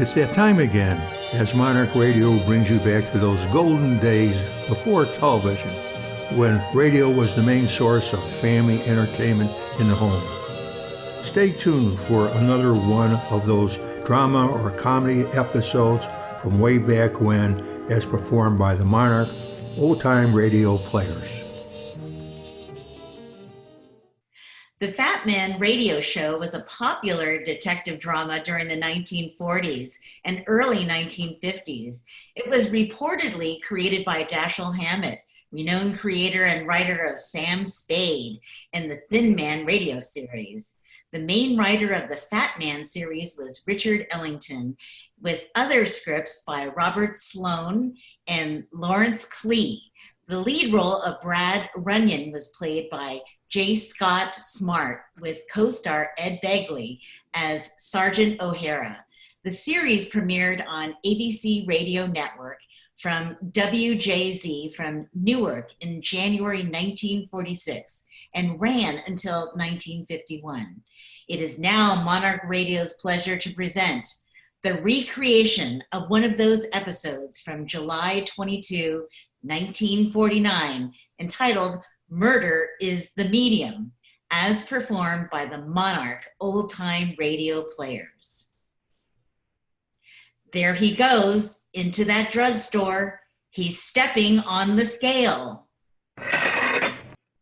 It's that time again as Monarch Radio brings you back to those golden days before television, when radio was the main source of family entertainment in the home. Stay tuned for another one of those drama or comedy episodes from way back when, as performed by the Monarch old-time radio players. The Fat Man radio show was a popular detective drama during the 1940s and early 1950s. It was reportedly created by Dashiell Hammett, renowned creator and writer of Sam Spade and the Thin Man radio series. The main writer of the Fat Man series was Richard Ellington, with other scripts by Robert Sloan and Lawrence Klee. The lead role of Brad Runyon was played by J. Scott Smart, with co-star Ed Begley as Sergeant O'Hara. The series premiered on ABC Radio Network from WJZ from Newark in January 1946 and ran until 1951. It is now Monarch Radio's pleasure to present the recreation of one of those episodes from July 22, 1949, entitled Murder is the Medium, as performed by the Monarch old-time radio players. There he goes into that drugstore. He's stepping on the scale.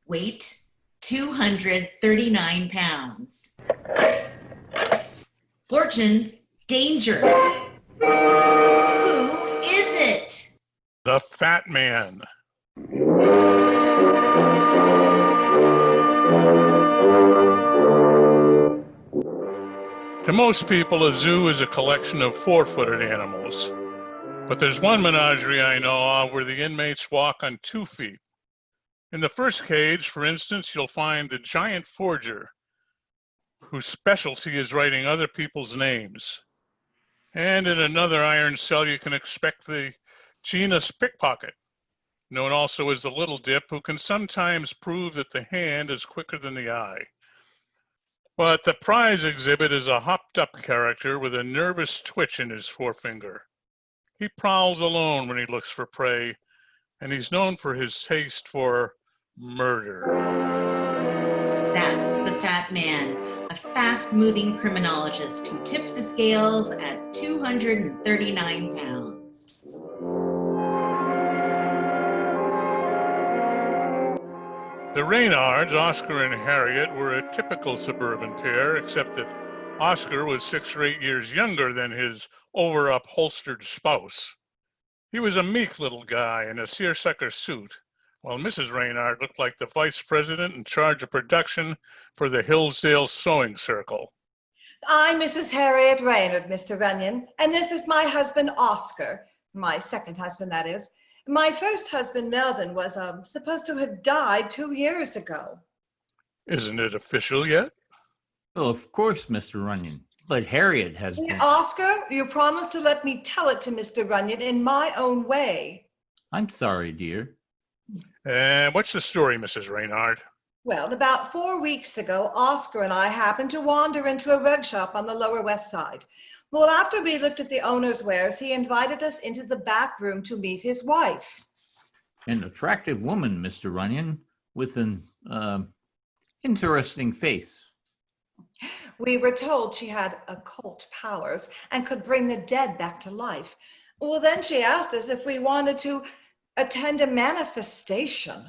Weight, 239 pounds. Fortune, danger. Who is it? The Fat Man. To most people, a zoo is a collection of four-footed animals. But there's one menagerie I know of where the inmates walk on 2 feet. In the first cage, for instance, you'll find the giant forger, whose specialty is writing other people's names. And in another iron cell, you can expect the genus pickpocket, known also as the little dip, who can sometimes prove that the hand is quicker than the eye. But the prize exhibit is a hopped-up character with a nervous twitch in his forefinger. He prowls alone when he looks for prey, and he's known for his taste for murder. That's the Fat Man, a fast-moving criminologist who tips the scales at 239 pounds. The Reynards, Oscar and Harriet, were a typical suburban pair, except that Oscar was 6 or 8 years younger than his over-upholstered spouse. He was a meek little guy in a seersucker suit, while Mrs. Reynard looked like the vice president in charge of production for the Hillsdale Sewing Circle. I'm Mrs. Harriet Reynard, Mr. Runyon, and this is my husband, Oscar. My second husband, that is. My first husband, Melvin, was supposed to have died 2 years ago. Isn't it official yet? Well, of course, Mr. Runyon. But Harriet has been... Oscar, you promised to let me tell it to Mr. Runyon in my own way. I'm sorry, dear. What's the story, Mrs. Reynard? Well, about 4 weeks ago, Oscar and I happened to wander into a rug shop on the Lower West Side. Well, after we looked at the owner's wares, he invited us into the back room to meet his wife. An attractive woman, Mr. Runyon, with an interesting face. We were told she had occult powers and could bring the dead back to life. Well, then she asked us if we wanted to attend a manifestation.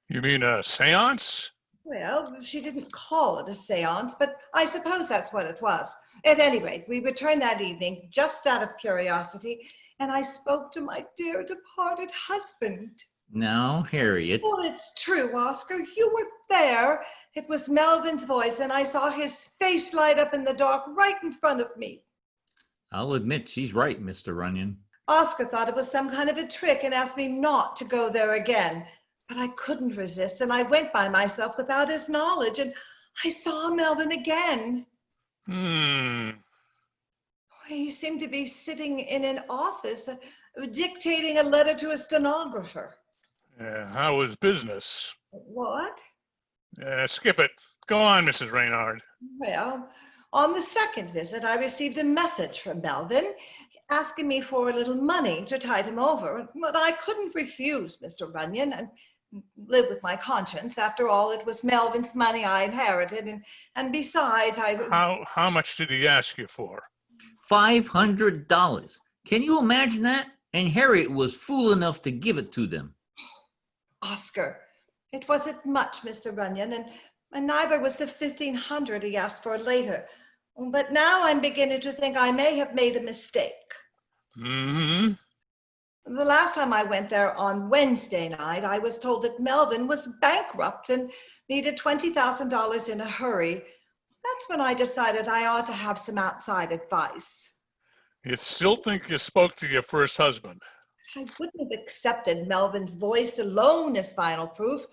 You mean a seance? Well, she didn't call it a seance, but I suppose that's what it was. At any rate, we returned that evening just out of curiosity, and I spoke to my dear departed husband. Now, Harriet... Well, it's true, Oscar. You were there. It was Melvin's voice, and I saw his face light up in the dark right in front of me. I'll admit she's right, Mr. Runyon. Oscar thought it was some kind of a trick and asked me not to go there again. But I couldn't resist, and I went by myself without his knowledge, and I saw Melvin again. He seemed to be sitting in an office, dictating a letter to a stenographer. How was business? What? Skip it. Go on, Mrs. Reynard. Well, On the second visit, I received a message from Melvin asking me for a little money to tide him over, but I couldn't refuse, Mr. Runyon, and live with my conscience. After all, it was Melvin's money I inherited, and besides, How much did he ask you for? $500. Can you imagine that? And Harriet was fool enough to give it to them. Oscar, it wasn't much, Mr. Runyon, and neither was the $1,500 he asked for later. But now I'm beginning to think I may have made a mistake. Mm-hmm. The last time I went there on Wednesday night, I was told that Melvin was bankrupt and needed $20,000 in a hurry. That's when I decided I ought to have some outside advice. You still think you spoke to your first husband? I wouldn't have accepted Melvin's voice alone as final proof,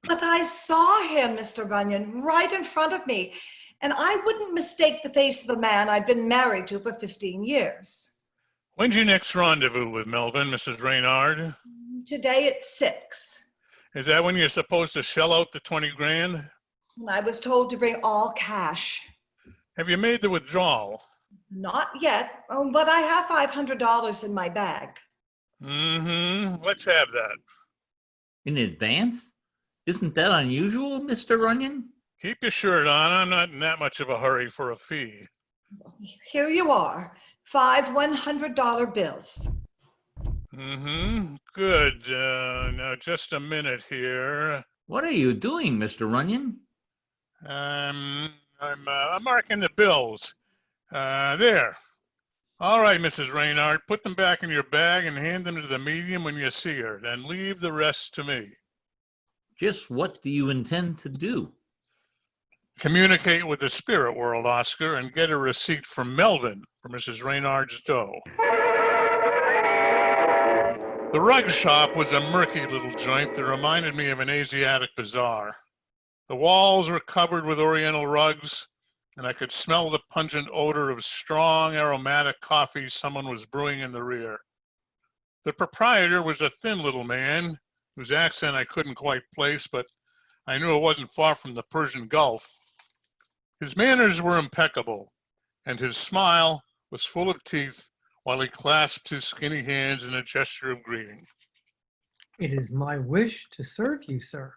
but I saw him, Mr. Runyon, right in front of me, and I wouldn't mistake the face of a man I'd been married to for 15 years. When's your next rendezvous with Melvin, Mrs. Reynard? Today at 6. Is that when you're supposed to shell out the 20 grand? I was told to bring all cash. Have you made the withdrawal? Not yet, but I have $500 in my bag. Mm-hmm. Let's have that. In advance? Isn't that unusual, Mr. Runyon? Keep your shirt on. I'm not in that much of a hurry for a fee. Here you are, 5 $100 bills. Mm-hmm. Good. Now, just a minute here. What are you doing, Mr. Runyon? I'm marking the bills. There. All right, Mrs. Reynard, put them back in your bag and hand them to the medium when you see her. Then leave the rest to me. Just what do you intend to do? Communicate with the spirit world, Oscar, and get a receipt from Melvin for Mrs. Reynard's dough. The rug shop was a murky little joint that reminded me of an Asiatic bazaar. The walls were covered with Oriental rugs, and I could smell the pungent odor of strong, aromatic coffee someone was brewing in the rear. The proprietor was a thin little man, whose accent I couldn't quite place, but I knew it wasn't far from the Persian Gulf. His manners were impeccable, and his smile was full of teeth while he clasped his skinny hands in a gesture of greeting. It is my wish to serve you, sir.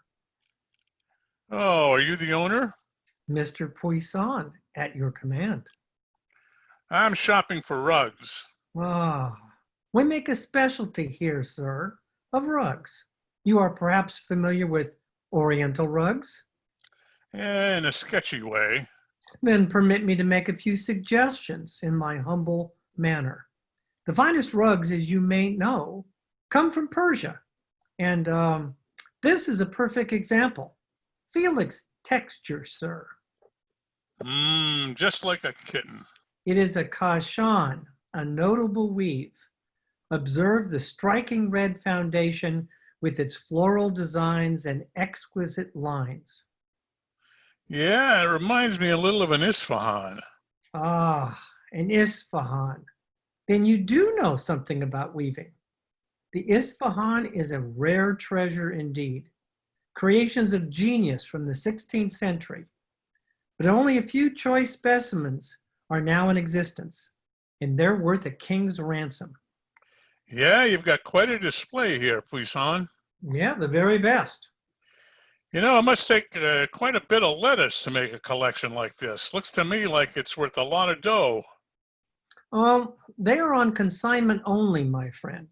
Oh, are you the owner? Mr. Poisson, at your command. I'm shopping for rugs. Ah, we make a specialty here, sir, of rugs. You are perhaps familiar with Oriental rugs? In a sketchy way. Then permit me to make a few suggestions in my humble manner. The finest rugs, as you may know, come from Persia. And this is a perfect example. Feel its texture, sir. Just like a kitten. It is a kashan, a notable weave. Observe the striking red foundation with its floral designs and exquisite lines. Yeah, it reminds me a little of an Isfahan. Ah, an Isfahan. Then you do know something about weaving. The Isfahan is a rare treasure indeed. Creations of genius from the 16th century. But only a few choice specimens are now in existence, and they're worth a king's ransom. Yeah, you've got quite a display here, Poisson. Yeah, the very best. You know, it must take quite a bit of lettuce to make a collection like this. Looks to me like it's worth a lot of dough. They are on consignment only, my friend,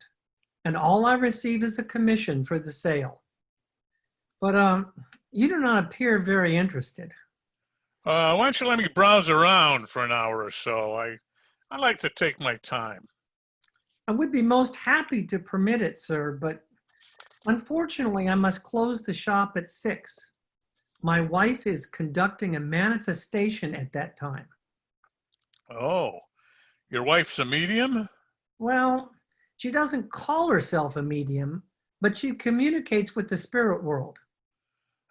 and all I receive is a commission for the sale. But you do not appear very interested. Why don't you let me browse around for an hour or so? I like to take my time. I would be most happy to permit it, sir, but unfortunately, I must close the shop at 6. My wife is conducting a manifestation at that time. Oh, your wife's a medium? Well, she doesn't call herself a medium, but she communicates with the spirit world.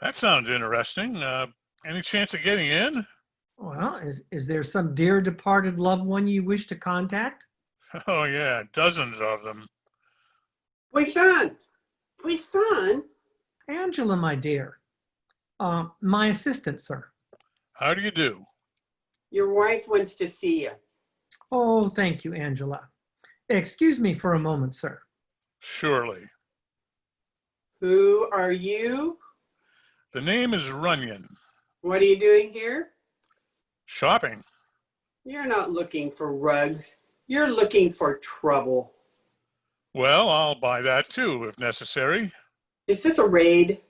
That sounds interesting. Any chance of getting in? Well, is there some dear departed loved one you wish to contact? Oh, yeah, dozens of them. Poisson! Poisson! Angela, my dear. My assistant, sir. How do you do? Your wife wants to see you. Oh, thank you, Angela. Excuse me for a moment, sir. Surely. Who are you? The name is Runyon. What are you doing here? Shopping. You're not looking for rugs. You're looking for trouble. Well, I'll buy that too, if necessary. Is this a raid?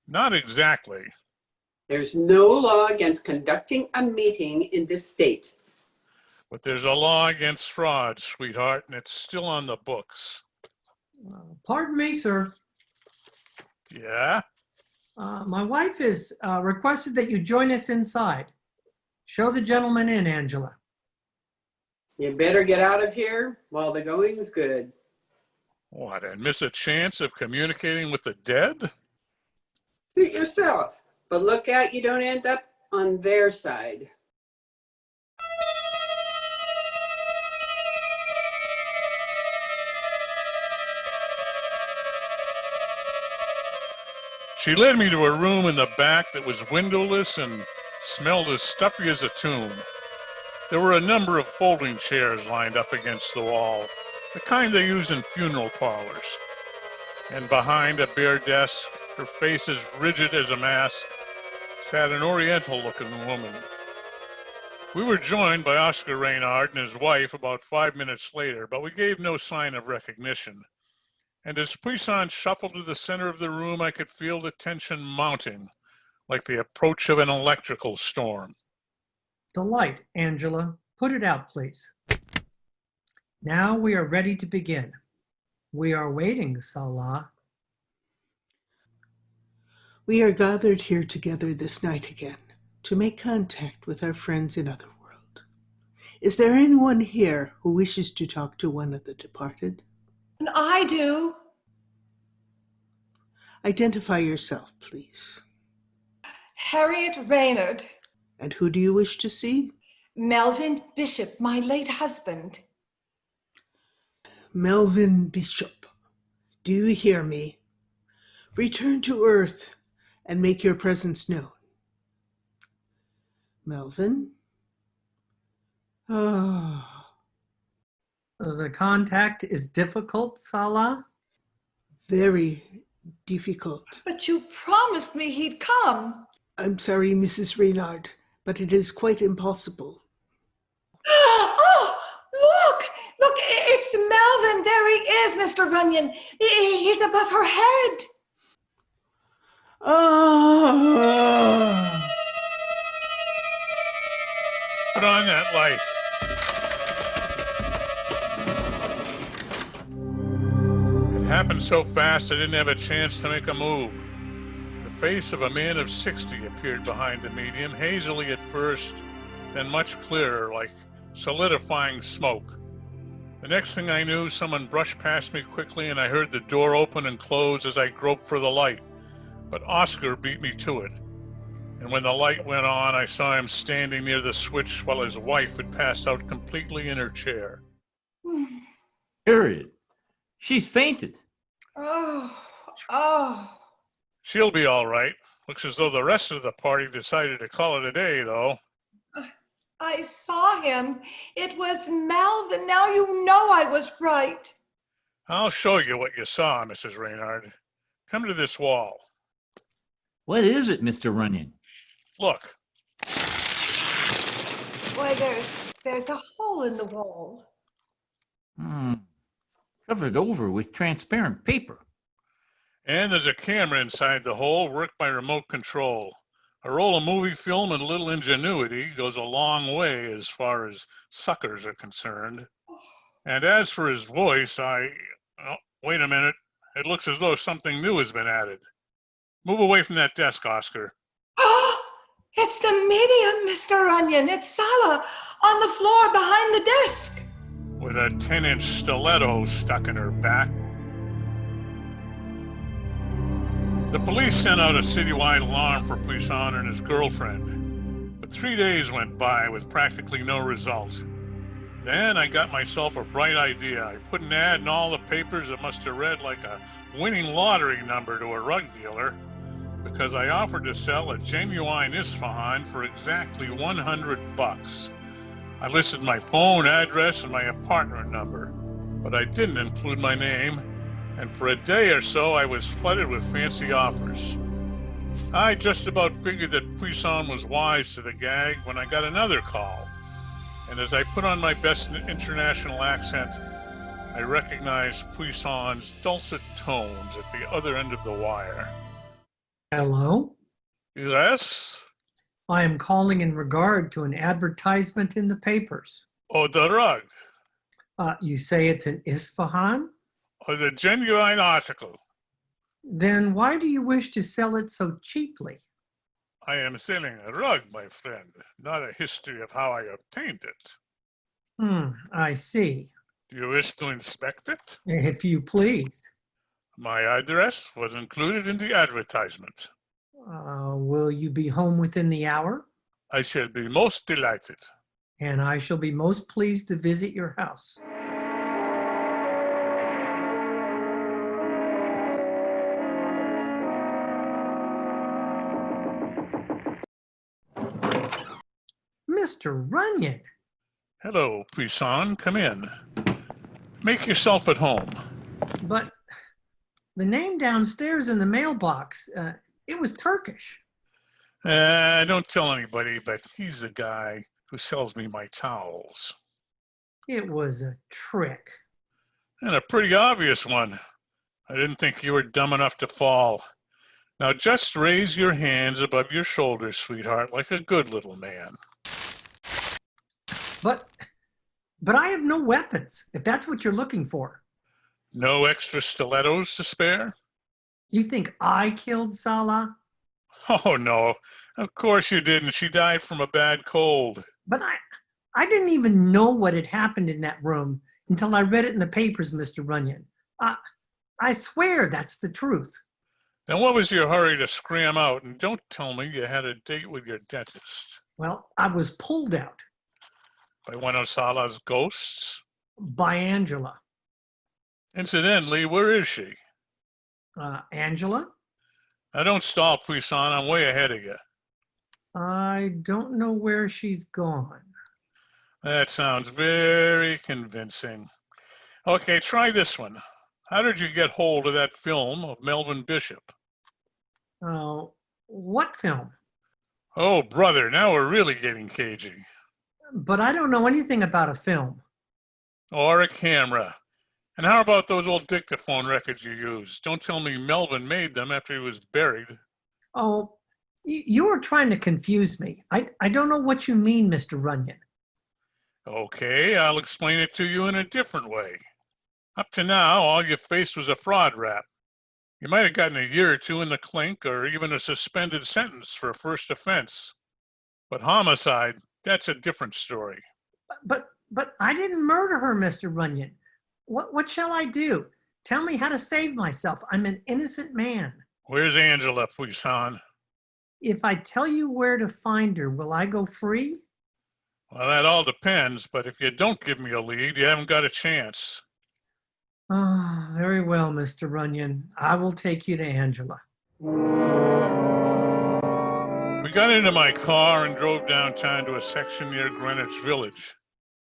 Not exactly. There's no law against conducting a meeting in this state. But there's a law against fraud, sweetheart, and it's still on the books. Pardon me, sir. Yeah? My wife has requested that you join us inside. Show the gentleman in, Angela. You better get out of here while the going's good. What, and miss a chance of communicating with the dead? Suit yourself, but look out you don't end up on their side. She led me to a room in the back that was windowless and smelled as stuffy as a tomb. There were a number of folding chairs lined up against the wall, the kind they use in funeral parlors. And behind a bare desk, her face as rigid as a mask, sat an oriental-looking woman. We were joined by Oscar Reynard and his wife about 5 minutes later, but we gave no sign of recognition. And as Puissant shuffled to the center of the room, I could feel the tension mounting, like the approach of an electrical storm. The light, Angela. Put it out, please. Now we are ready to begin. We are waiting, Salah. We are gathered here together this night again to make contact with our friends in Otherworld. Is there anyone here who wishes to talk to one of the departed? And I do. Identify yourself, please. Harriet Reynard. And who do you wish to see? Melvin Bishop, my late husband. Melvin Bishop, do you hear me? Return to Earth and make your presence known. Melvin? Ah. The contact is difficult, Salah? Very difficult. But you promised me he'd come. I'm sorry, Mrs. Reynard, but it is quite impossible. Oh, look! Look, it's Melvin. There he is, Mr. Runyon. He's above her head. Ah! Put on that light. It happened so fast I didn't have a chance to make a move. The face of a man of 60 appeared behind the medium, hazily at first, then much clearer, like solidifying smoke. The next thing I knew, someone brushed past me quickly and I heard the door open and close as I groped for the light. But Oscar beat me to it. And when the light went on, I saw him standing near the switch while his wife had passed out completely in her chair. Harriet, she's fainted. Oh. She'll be all right. Looks as though the rest of the party decided to call it a day, though. I saw him. It was Melvin. Now you know I was right. I'll show you what you saw, Mrs. Reynard. Come to this wall. What is it, Mr. Runyon? Look. Why, there's a hole in the wall. Covered over with transparent paper. And there's a camera inside the hole, worked by remote control. A roll of movie film and a little ingenuity goes a long way as far as suckers are concerned. And as for his voice, wait a minute. It looks as though something new has been added. Move away from that desk, Oscar. Oh, it's the medium, Mr. Runyon. It's Salah on the floor behind the desk. With a 10-inch stiletto stuck in her back. The police sent out a citywide alarm for Puissant and his girlfriend, but 3 days went by with practically no result. Then I got myself a bright idea. I put an ad in all the papers that must have read like a winning lottery number to a rug dealer. because I offered to sell a genuine Isfahan for exactly $100. I listed my phone address and my apartment number, but I didn't include my name, and for a day or so I was flooded with fancy offers. I just about figured that Puissant was wise to the gag when I got another call, and as I put on my best international accent, I recognized Puissant's dulcet tones at the other end of the wire. Hello? Yes? I am calling in regard to an advertisement in the papers. Oh, the rug. You say it's an Isfahan? Or the genuine article. Then why do you wish to sell it so cheaply? I am selling a rug, my friend, not a history of how I obtained it. I see. Do you wish to inspect it? If you please. My address was included in the advertisement. Will you be home within the hour? I shall be most delighted. And I shall be most pleased to visit your house. Mr. Runyon. Hello, Puissant. Come in. Make yourself at home. But the name downstairs in the mailbox, it was Turkish. Don't tell anybody, but he's the guy who sells me my towels. It was a trick. And a pretty obvious one. I didn't think you were dumb enough to fall. Now just raise your hands above your shoulders, sweetheart, like a good little man. But I have no weapons, if that's what you're looking for. No extra stilettos to spare? You think I killed Salah? Oh, no. Of course you didn't. She died from a bad cold. But I didn't even know what had happened in that room until I read it in the papers, Mr. Runyon. I swear that's the truth. Then what was your hurry to scram out? And don't tell me you had a date with your dentist. Well, I was pulled out. By one of Salah's ghosts? By Angela. Incidentally, where is she? Angela? Now don't stall, Puissant. I'm way ahead of you. I don't know where she's gone. That sounds very convincing. Okay, try this one. How did you get hold of that film of Melvin Bishop? What film? Oh, brother, now we're really getting cagey. But I don't know anything about a film. Or a camera. And how about those old dictaphone records you used? Don't tell me Melvin made them after he was buried. Oh, you are trying to confuse me. I don't know what you mean, Mr. Runyon. Okay, I'll explain it to you in a different way. Up to now, all you faced was a fraud rap. You might have gotten a year or two in the clink or even a suspended sentence for a first offense. But homicide, that's a different story. But I didn't murder her, Mr. Runyon. What shall I do? Tell me how to save myself. I'm an innocent man. Where's Angela, Puissant? If I tell you where to find her, will I go free? Well, that all depends, but if you don't give me a lead, you haven't got a chance. Very well, Mr. Runyon. I will take you to Angela. We got into my car and drove downtown to a section near Greenwich Village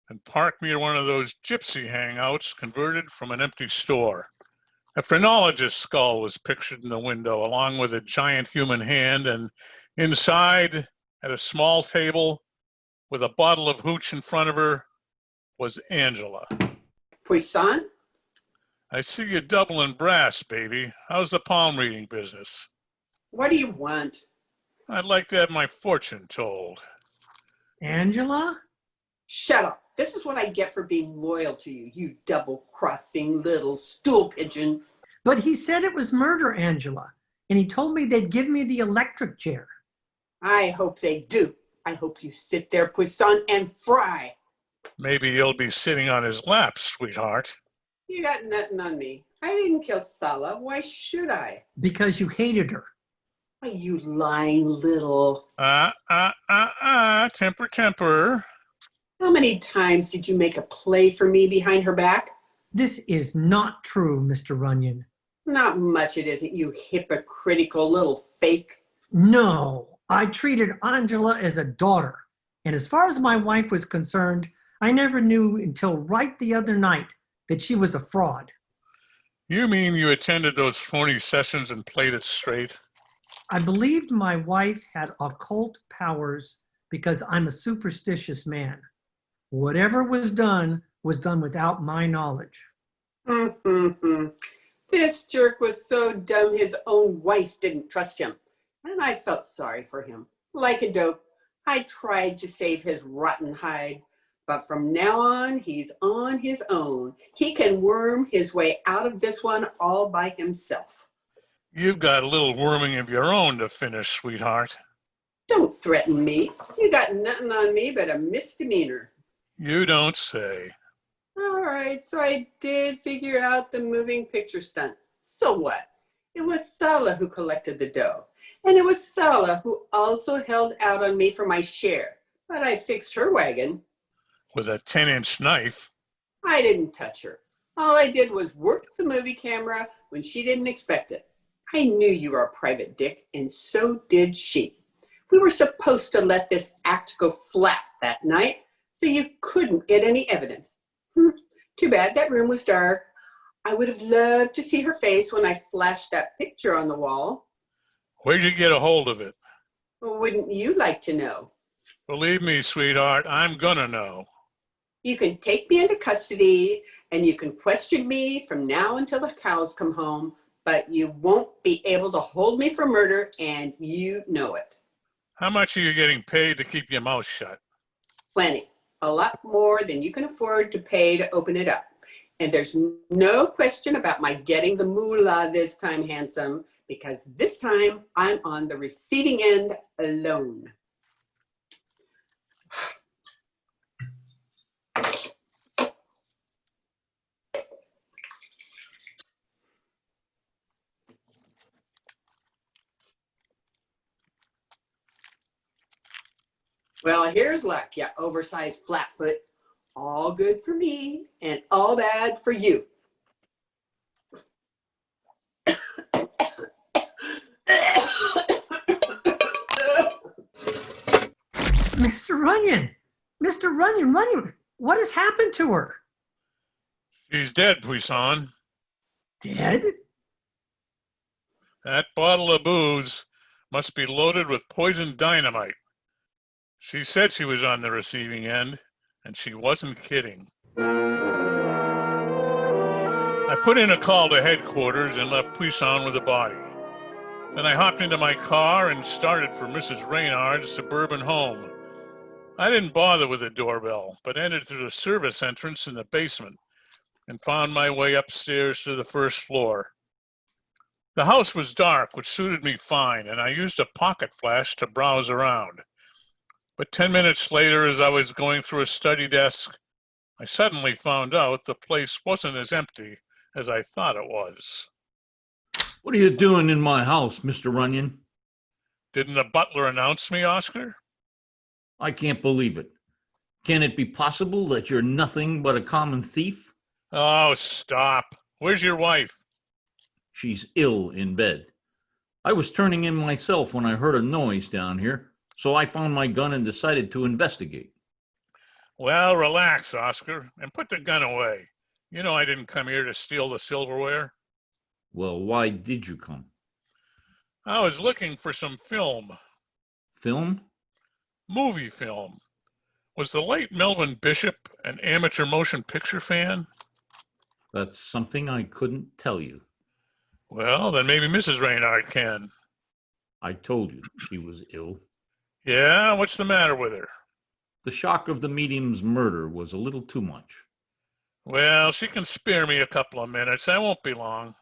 and parked near one of those gypsy hangouts converted from an empty store. A phrenologist's skull was pictured in the window, along with a giant human hand, and inside, at a small table, with a bottle of hooch in front of her, was Angela. Puissant? I see you doubling brass, baby. How's the palm reading business? What do you want? I'd like to have my fortune told. Angela? Shut up. This is what I get for being loyal to you, you double-crossing little stool pigeon. But he said it was murder, Angela. And he told me they'd give me the electric chair. I hope they do. I hope you sit there, Puissant, and fry. Maybe you'll be sitting on his lap, sweetheart. You got nothing on me. I didn't kill Salah. Why should I? Because you hated her. Why, you lying little... Temper, temper. How many times did you make a play for me behind her back? This is not true, Mr. Runyon. Not much it isn't, you hypocritical little fake. No, I treated Angela as a daughter. And as far as my wife was concerned, I never knew until right the other night that she was a fraud. You mean you attended those phony sessions and played it straight? I believed my wife had occult powers because I'm a superstitious man. Whatever was done without my knowledge. This jerk was so dumb his own wife didn't trust him. And I felt sorry for him. Like a dope, I tried to save his rotten hide. But from now on, he's on his own. He can worm his way out of this one all by himself. You've got a little worming of your own to finish, sweetheart. Don't threaten me. You got nothing on me but a misdemeanor. You don't say. All right, so I did figure out the moving picture stunt. So what? It was Sala who collected the dough. And it was Sala who also held out on me for my share. But I fixed her wagon. With a 10-inch knife? I didn't touch her. All I did was work the movie camera when she didn't expect it. I knew you were a private dick, and so did she. We were supposed to let this act go flat that night, so you couldn't get any evidence. Too bad that room was dark. I would have loved to see her face when I flashed that picture on the wall. Where'd you get a hold of it? Wouldn't you like to know? Believe me, sweetheart, I'm gonna know. You can take me into custody and you can question me from now until the cows come home, but you won't be able to hold me for murder, and you know it. How much are you getting paid to keep your mouth shut? Plenty. A lot more than you can afford to pay to open it up. And there's no question about my getting the moolah this time, handsome, because this time I'm on the receiving end alone. Well, here's luck, you oversized flatfoot. All good for me and all bad for you. Mr. Runyon! Mr. Runyon, what has happened to her? She's dead, Puissant. Dead? That bottle of booze must be loaded with poison dynamite. She said she was on the receiving end, and she wasn't kidding. I put in a call to headquarters and left Puissant with the body. Then I hopped into my car and started for Mrs. Reynard's suburban home. I didn't bother with the doorbell, but entered through the service entrance in the basement and found my way upstairs to the first floor. The house was dark, which suited me fine, and I used a pocket flash to browse around. But 10 minutes later, as I was going through a study desk, I suddenly found out the place wasn't as empty as I thought it was. What are you doing in my house, Mr. Runyon? Didn't the butler announce me, Oscar? I can't believe it. Can it be possible that you're nothing but a common thief? Oh, stop. Where's your wife? She's ill in bed. I was turning in myself when I heard a noise down here, so I found my gun and decided to investigate. Well, relax, Oscar, and put the gun away. You know I didn't come here to steal the silverware. Well, why did you come? I was looking for some film. Film? Movie film. Was the late Melvin Bishop an amateur motion picture fan? That's something I couldn't tell you. Well, then maybe Mrs. Reynard can. I told you she was ill. Yeah, what's the matter with her? The shock of the medium's murder was a little too much. Well, she can spare me a couple of minutes. I won't be long.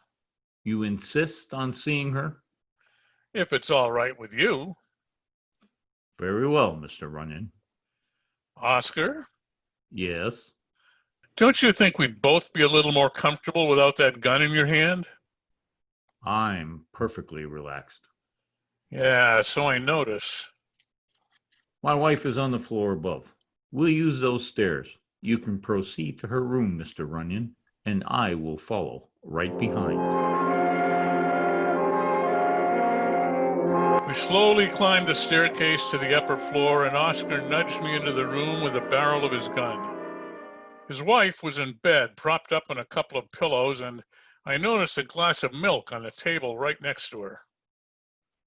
You insist on seeing her? If it's all right with you. Very well, Mr. Runyon. Oscar, Yes? don't you think we'd both be a little more comfortable without that gun in your hand? I'm perfectly relaxed. Yeah, so I notice. My wife is on the floor above. We'll use those stairs. You can proceed to her room, Mr. Runyon, and I will follow right behind. We slowly climbed the staircase to the upper floor, and Oscar nudged me into the room with the barrel of his gun. His wife was in bed, propped up on a couple of pillows, and I noticed a glass of milk on the table right next to her.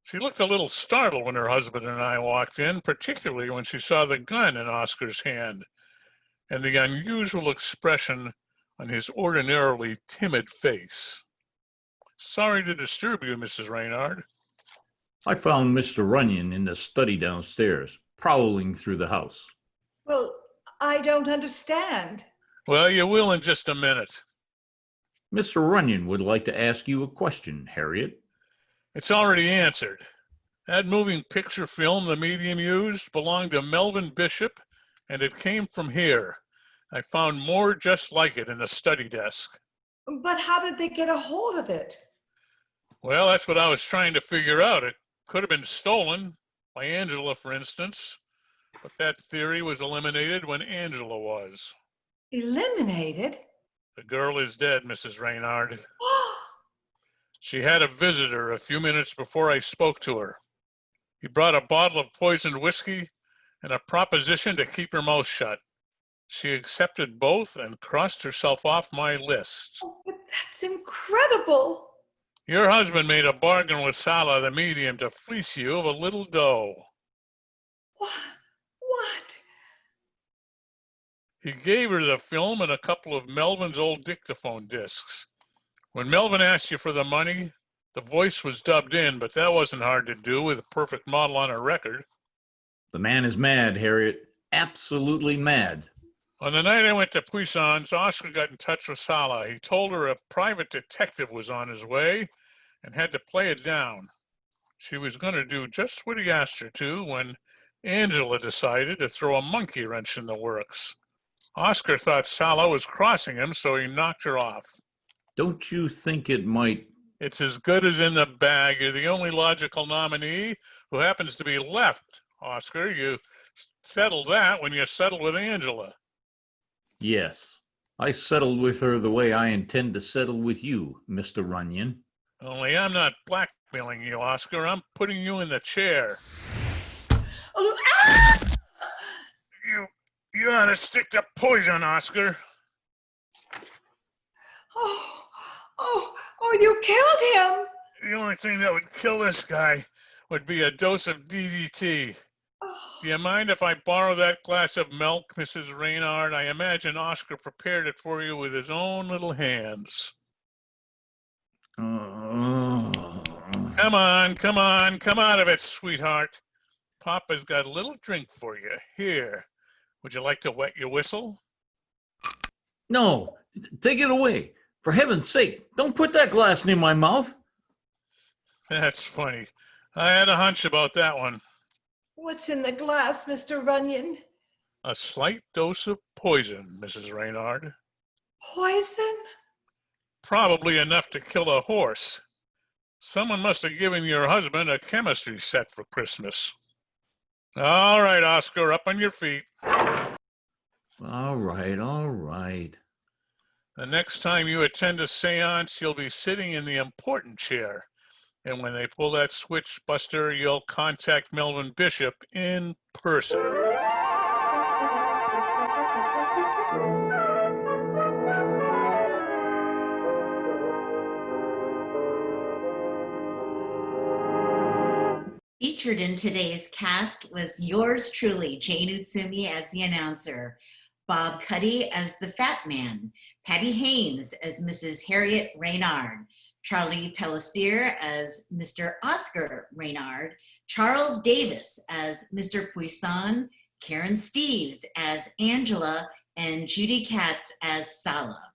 She looked a little startled when her husband and I walked in, particularly when she saw the gun in Oscar's hand and the unusual expression on his ordinarily timid face. "Sorry to disturb you, Mrs. Reynard." I found Mr. Runyon in the study downstairs, prowling through the house. Well, I don't understand. "Well, you will in just a minute." Mr. Runyon would like to ask you a question, Harriet. "It's already answered. That moving picture film the medium used belonged to Melvin Bishop, and it came from here. I found more just like it in the study desk." But how did they get a hold of it? "Well, that's what I was trying to figure out. It could have been stolen, by Angela, for instance, but that theory was eliminated when Angela was. Eliminated? The girl is dead, Mrs. Reynard. She had a visitor a few minutes before I spoke to her. He brought a bottle of poisoned whiskey and a proposition to keep her mouth shut. She accepted both and crossed herself off my list. Oh, but that's incredible. Your husband made a bargain with Sala, the medium, to fleece you of a little dough. What? He gave her the film and a couple of Melvin's old dictaphone discs. When Melvin asked you for the money, the voice was dubbed in, but that wasn't hard to do with a perfect model on a record. The man is mad, Harriet. Absolutely mad. On the night I went to Puissant's, Oscar got in touch with Sala. He told her a private detective was on his way and had to play it down. She was going to do just what he asked her to when Angela decided to throw a monkey wrench in the works. Oscar thought Sala was crossing him, so he knocked her off. Don't you think it might... It's as good as in the bag. You're the only logical nominee who happens to be left, Oscar. You settled that when you settled with Angela. Yes, I settled with her the way I intend to settle with you, Mr. Runyon. Only I'm not blackmailing you, Oscar. I'm putting you in the chair. Oh, ah! You ought to stick to poison, Oscar. Oh, you killed him. The only thing that would kill this guy would be a dose of DDT. Do you mind if I borrow that glass of milk, Mrs. Reynard? I imagine Oscar prepared it for you with his own little hands. Come on, come out of it, sweetheart. Papa's got a little drink for you. Here, would you like to wet your whistle? No, take it away. For heaven's sake, don't put that glass near my mouth. That's funny. I had a hunch about that one. What's in the glass, Mr. Runyon? A slight dose of poison, Mrs. Reynard. Poison? Probably enough to kill a horse. Someone must have given your husband a chemistry set for Christmas. All right, Oscar, up on your feet. All right. The next time you attend a seance, you'll be sitting in the important chair. And when they pull that switch, Buster, you'll contact Melvin Bishop in person. Featured in today's cast was yours truly, Jane Utsumi as the announcer, Bob Cuddy as the Fat Man, Patty Haynes as Mrs. Harriet Reynard, Charlie Pellissier as Mr. Oscar Reynard, Charles Davis as Mr. Puissant, Karen Steves as Angela, and Judy Katz as Sala.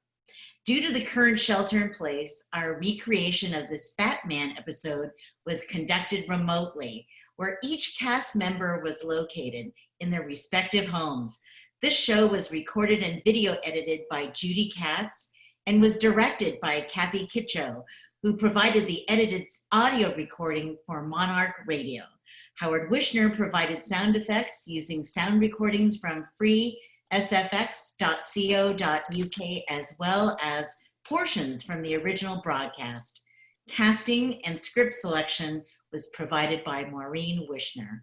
Due to the current shelter in place, our recreation of this Fat Man episode was conducted remotely, where each cast member was located in their respective homes. This show was recorded and video edited by Judy Katz and was directed by Cathy Kitcho, who provided the edited audio recording for Monarch Radio. Howard Wishner provided sound effects using sound recordings from freesfx.co.uk as well as portions from the original broadcast. Casting and script selection was provided by Maureen Wishner.